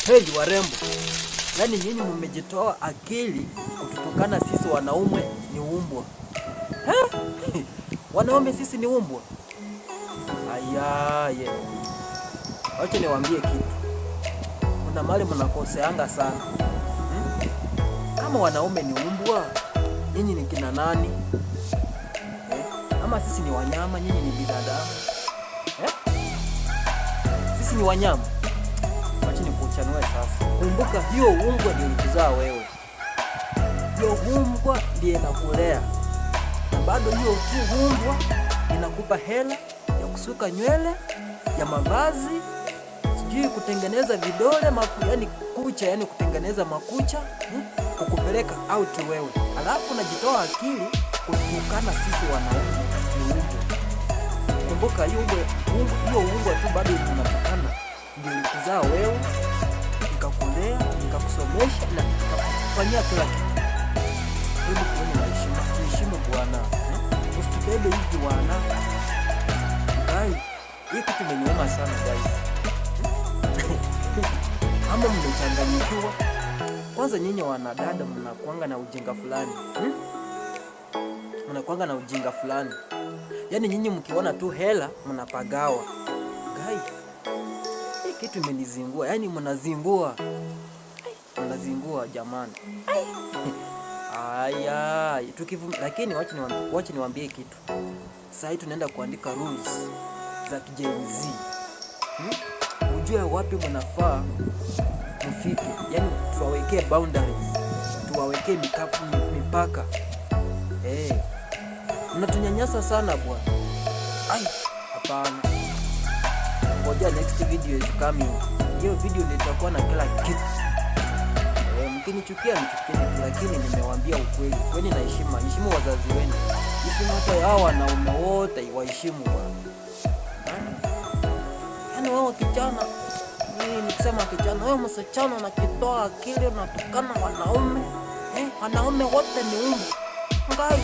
Heli warembo, yaani nyinyi mmejitoa akili kutokana sisi wanaume ni umbwa. Wanaume sisi ni umbwa? Ayaye, wacha niwaambie kitu, kuna mahali mnakoseanga sana. Kama wanaume ni umbwa, nyinyi ni kina nani? Ama sisi ni wanyama, nyinyi ni binadamu? Sisi ni wanyama? Wacha nikuchanue sasa. Kumbuka hiyo umbwa ndio ilikuzaa wewe. Hiyo umbwa ndiye inakulea. Na bado hiyo umbwa inakupa hela ya kusuka nywele, ya mavazi, sijui kutengeneza vidole, yani kucha, yani kutengeneza makucha, kukupeleka out wewe. Alafu unajitoa akili kutukana sisi wanaume ni umbwa. Kumbuka hiyo umbwa tu bado tunatukana. Ndio ilikuzaa wewe, ikakulea, ikakusomesha na ikakufanyia kila kitu. Hebu tuone heshima, tuheshimu bwana. Usitubebe hivi wana. Guys, hii kitu imeniuma sana guys. Ama mmechanganyikiwa. Kwanza nyinyi wanadada mnakuanga na ujinga fulani. Mnakuanga na ujinga fulani. Yaani nyinyi mkiona tu hela mnapagawa. Guys, hii kitu imenizingua. Yaani mnazingua. Mnazingua jamani. Aya, lakini wacha niwaambie kitu. Sasa tunaenda kuandika rules za Gen Z. Ujue wapi mnafaa mfike. Yaani tuwawekee boundaries. Tuwawekee mipaka. Mnatunyanyasa sana bwana. Hapana. Ngoja next video is coming. Hiyo video itakuwa na kila kitu. Mkinichukia nichukieni, lakini nimewaambia ukweli. Kweni na heshima, heshimu wazazi wenu. Heshimu hata hao wanaume wote waheshimu bwana. Yaani wewe kijana, mimi nikisema kijana, wewe msichana unakitoa akili unatukana wanaume. Wanaume wote ni umbwa. Ngai.